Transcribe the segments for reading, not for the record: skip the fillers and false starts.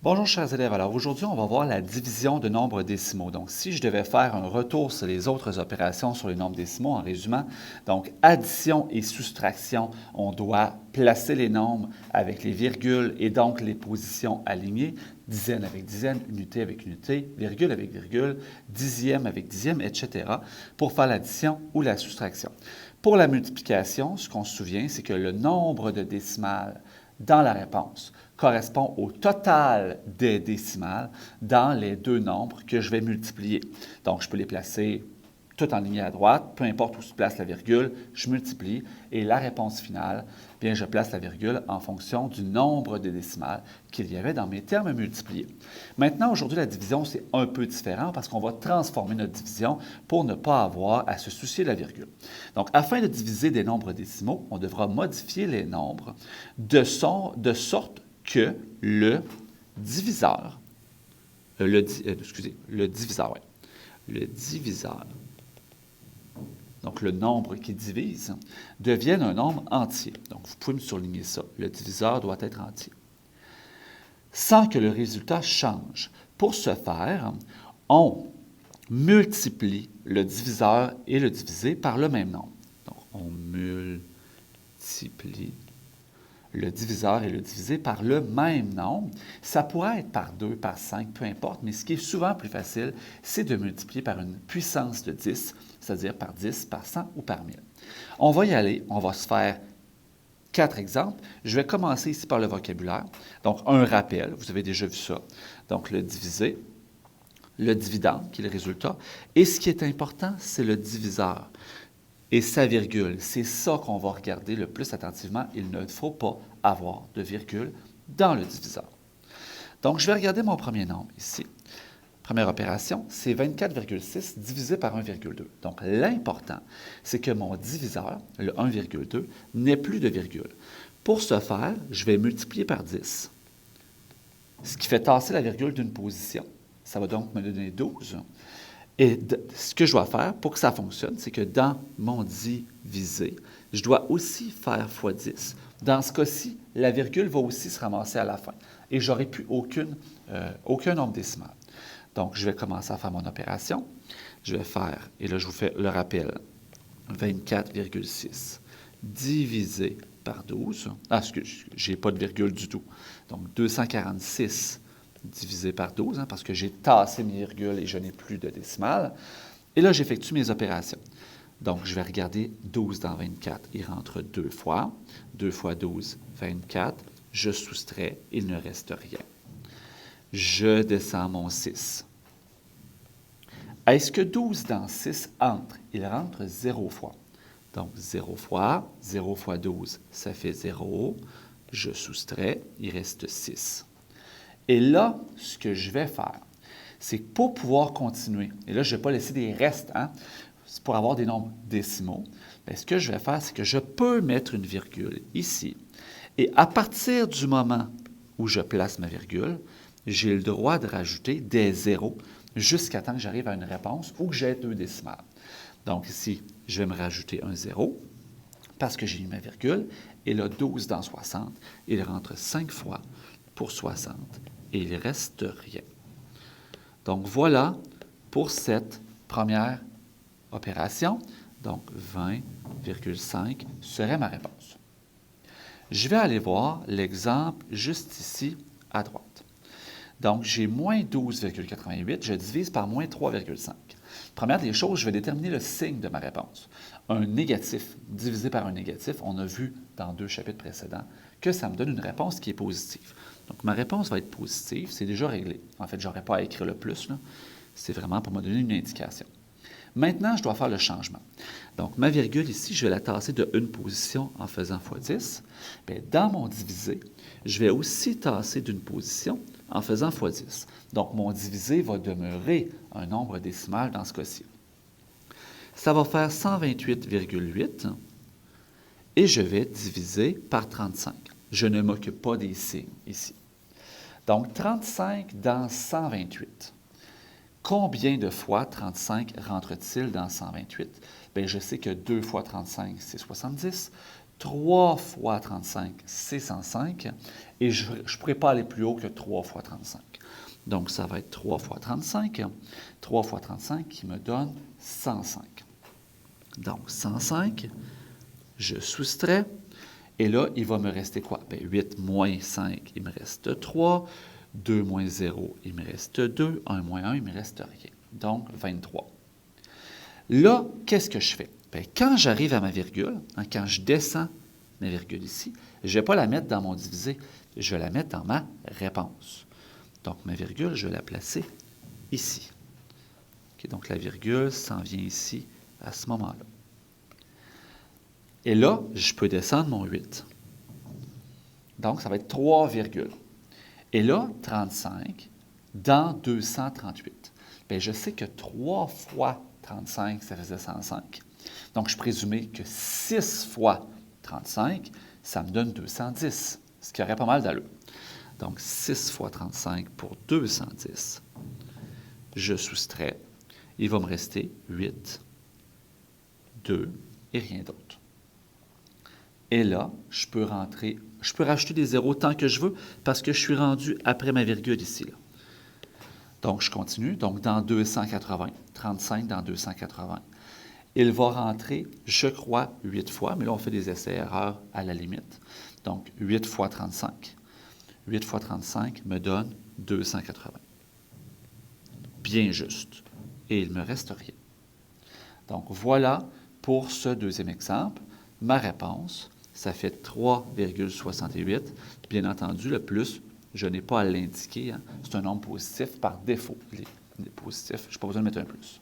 Bonjour chers élèves, alors aujourd'hui on va voir la division de nombres décimaux. Donc si je devais faire un retour sur les autres opérations sur les nombres décimaux en résumant, donc addition et soustraction, on doit placer les nombres avec les virgules et donc les positions alignées, dizaine avec dizaine, unité avec unité, virgule avec virgule, dixième avec dixième, etc. pour faire l'addition ou la soustraction. Pour la multiplication, ce qu'on se souvient, c'est que le nombre de décimales dans la réponse correspond au total des décimales dans les deux nombres que je vais multiplier. Donc, je peux les placer tout en ligne à droite, peu importe où se place la virgule, je multiplie et la réponse finale, bien, je place la virgule en fonction du nombre de décimales qu'il y avait dans mes termes multipliés. Maintenant, aujourd'hui, la division, c'est un peu différent parce qu'on va transformer notre division pour ne pas avoir à se soucier de la virgule. Donc, afin de diviser des nombres décimaux, on devra modifier les nombres de sorte que le diviseur, le diviseur, donc le nombre qui divise, devienne un nombre entier. Donc, vous pouvez me surligner ça. Le diviseur doit être entier. Sans que le résultat change. Pour ce faire, on multiplie le diviseur et le divisé par le même nombre. Donc, on multiplie le diviseur et le divisé par le même nombre. Ça pourrait être par 2, par 5, peu importe, mais ce qui est souvent plus facile, c'est de multiplier par une puissance de 10, c'est-à-dire par 10, par 100 ou par 1000. On va y aller, on va se faire 4 exemples. Je vais commencer ici par le vocabulaire. Donc, un rappel, vous avez déjà vu ça. Donc, le divisé, le dividende, qui est le résultat. Et ce qui est important, c'est le diviseur et sa virgule. C'est ça qu'on va regarder le plus attentivement. Il ne faut pas avoir de virgule dans le diviseur. Donc, je vais regarder mon premier nombre ici. Première opération, c'est 24,6 divisé par 1,2. Donc, l'important, c'est que mon diviseur, le 1,2, n'ait plus de virgule. Pour ce faire, je vais multiplier par 10, ce qui fait tasser la virgule d'une position. Ça va donc me donner 12. Et ce que je dois faire pour que ça fonctionne, c'est que dans mon divisé, je dois aussi faire x 10. Dans ce cas-ci, la virgule va aussi se ramasser à la fin. Et je n'aurai plus aucun nombre décimal. Donc, je vais commencer à faire mon opération. Je vais faire, et là, je vous fais le rappel, 24,6 divisé par 12. Ah, excusez, je n'ai pas de virgule du tout. Donc, 246 divisé par 12, parce que j'ai tassé mes virgules et je n'ai plus de décimales. Et là, j'effectue mes opérations. Donc, je vais regarder 12 dans 24. Il rentre 2 fois. 2 fois 12, 24. Je soustrais, il ne reste rien. Je descends mon 6. Est-ce que 12 dans 6 entre? Il rentre 0 fois. Donc, 0 fois 12, ça fait 0. Je soustrais, il reste 6. Et là, ce que je vais faire, c'est que pour pouvoir continuer, et là, je ne vais pas laisser des restes, c'est pour avoir des nombres décimaux, bien, ce que je vais faire, c'est que je peux mettre une virgule ici. Et à partir du moment où je place ma virgule, j'ai le droit de rajouter des zéros jusqu'à temps que j'arrive à une réponse ou que j'ai 2 décimales. Donc ici, je vais me rajouter un 0 parce que j'ai mis ma virgule. Et là, 12 dans 60, il rentre 5 fois pour 60 et il ne reste rien. Donc voilà pour cette première opération. Donc 20,5 serait ma réponse. Je vais aller voir l'exemple juste ici à droite. Donc, j'ai moins 12,88, je divise par moins 3,5. Première des choses, je vais déterminer le signe de ma réponse. Un négatif divisé par un négatif, on a vu dans 2 chapitres précédents que ça me donne une réponse qui est positive. Donc, ma réponse va être positive, c'est déjà réglé. En fait, je n'aurais pas à écrire le plus, c'est vraiment pour me donner une indication. Maintenant, je dois faire le changement. Donc, ma virgule ici, je vais la tasser de une position en faisant x10. Bien, dans mon divisé, je vais aussi tasser d'une position en faisant x10. Donc, mon divisé va demeurer un nombre décimal dans ce cas-ci. Ça va faire 128,8 et je vais diviser par 35. Je ne m'occupe pas des signes ici. Donc, 35 dans 128. Combien de fois 35 rentre-t-il dans 128? Bien, je sais que 2 fois 35, c'est 70. 3 fois 35, c'est 105. Et je ne pourrais pas aller plus haut que 3 fois 35. Donc, ça va être 3 fois 35. 3 fois 35 qui me donne 105. Donc, 105, je soustrais. Et là, il va me rester quoi? Bien, 8 moins 5, il me reste 3. 2 moins 0, il me reste 2. 1 moins 1, il me reste rien. Donc, 23. Là, qu'est-ce que je fais? Bien, quand j'arrive à ma virgule, quand je descends ma virgule ici, je ne vais pas la mettre dans mon divisé, je vais la mettre dans ma réponse. Donc, ma virgule, je vais la placer ici. Okay, donc, la virgule s'en vient ici à ce moment-là. Et là, je peux descendre mon 8. Donc, ça va être 3 virgules. Et là, 35 dans 238. Bien, je sais que 3 fois 35, ça faisait 105. Donc, je présumais que 6 fois 35, ça me donne 210, ce qui aurait pas mal d'allure. Donc, 6 fois 35 pour 210. Je soustrais. Il va me rester 8, 2 et rien d'autre. Et là, je peux rajouter des zéros tant que je veux parce que je suis rendu après ma virgule ici. Là. Donc, je continue. Donc, dans 280, 35 dans 280. Il va rentrer, je crois, 8 fois, mais là, on fait des essais-erreurs à la limite. Donc, 8 fois 35. 8 fois 35 me donne 280. Bien juste. Et il ne me reste rien. Donc, voilà pour ce deuxième exemple. Ma réponse, ça fait 3,68. Bien entendu, le plus, je n'ai pas à l'indiquer. C'est un nombre positif par défaut. Les positifs, je n'ai pas besoin de mettre un plus.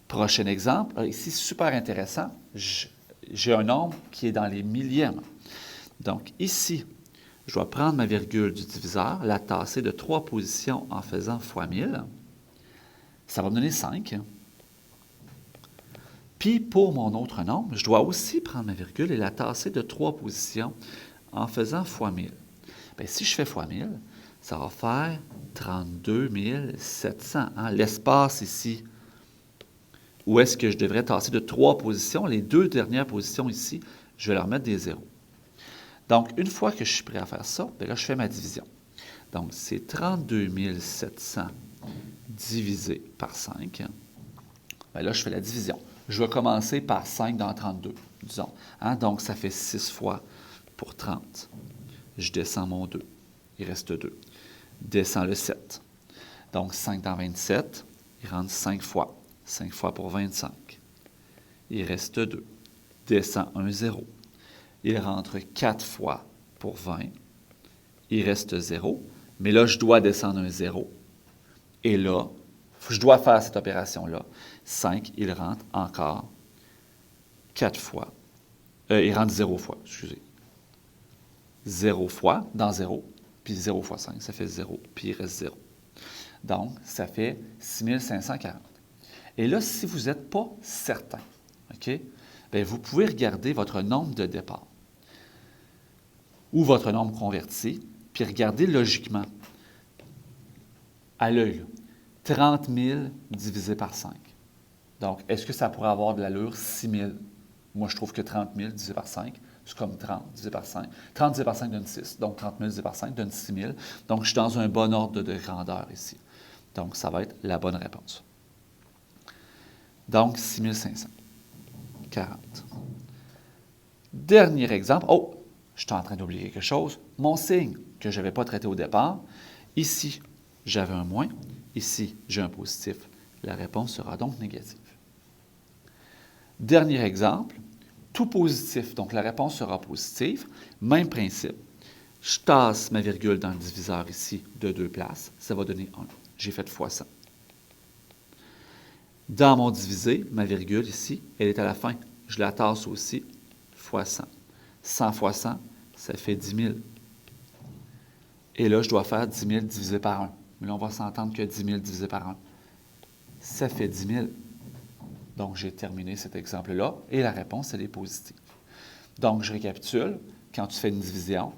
Prochain exemple. Alors ici, super intéressant. J'ai un nombre qui est dans les millièmes. Donc, ici, je dois prendre ma virgule du diviseur, la tasser de 3 positions en faisant fois 1000. Ça va me donner 5. Puis, pour mon autre nombre, je dois aussi prendre ma virgule et la tasser de 3 positions en faisant fois 1000. Bien, si je fais fois 1000, ça va faire 32 700. L'espace ici, où est-ce que je devrais tasser de 3 positions, les 2 dernières positions ici, je vais leur mettre des zéros. Donc, une fois que je suis prêt à faire ça, bien là, je fais ma division. Donc, c'est 32 700 divisé par 5. Bien là, je fais la division. Je vais commencer par 5 dans 32, disons. Donc, ça fait 6 fois pour 30. Je descends mon 2. Il reste 2. Descends le 7. Donc, 5 dans 27, il rentre 5 fois. 5 fois pour 25. Il reste 2. Descends un 0. Il rentre 4 fois pour 20. Il reste 0. Mais là, je dois descendre un 0. Et là, je dois faire cette opération-là. 5, il rentre encore 4 fois. Il rentre 0 fois, excusez. 0 fois dans 0, puis 0 fois 5, ça fait 0, puis il reste 0. Donc, ça fait 6540. Et là, si vous n'êtes pas certain, OK, bien, vous pouvez regarder votre nombre de départ ou votre nombre converti, puis regarder logiquement, à l'œil, 30 000 divisé par 5. Donc, est-ce que ça pourrait avoir de l'allure 6 000? Moi, je trouve que 30 000 divisé par 5, c'est comme 30 divisé par 5. 30 divisé par 5 donne 6, donc 30 000 divisé par 5 donne 6 000. Donc, je suis dans un bon ordre de grandeur ici. Donc, ça va être la bonne réponse. Donc, 6 540. Dernier exemple. Oh, je suis en train d'oublier quelque chose. Mon signe que je n'avais pas traité au départ. Ici, j'avais un moins. Ici, j'ai un positif. La réponse sera donc négative. Dernier exemple. Tout positif, donc la réponse sera positive. Même principe. Je tasse ma virgule dans le diviseur ici de 2 places. Ça va donner 1. J'ai fait fois 100. Dans mon divisé, ma virgule ici, elle est à la fin. Je la tasse aussi fois 100. 100 fois 100, ça fait 10 000. Et là, je dois faire 10 000 divisé par 1. Mais là, on va s'entendre que 10 000 divisé par 1, ça fait 10 000. Donc, j'ai terminé cet exemple-là. Et la réponse, elle est positive. Donc, je récapitule. Quand tu fais une division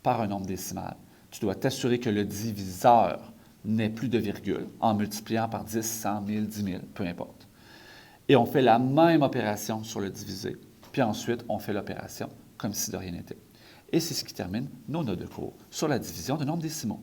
par un nombre décimal, tu dois t'assurer que le diviseur n'ait plus de virgule en multipliant par 10, 100, 1000, 10 000, peu importe. Et on fait la même opération sur le divisé. puis ensuite, on fait l'opération comme si de rien n'était. Et c'est ce qui termine nos notes de cours sur la division de nombres décimaux.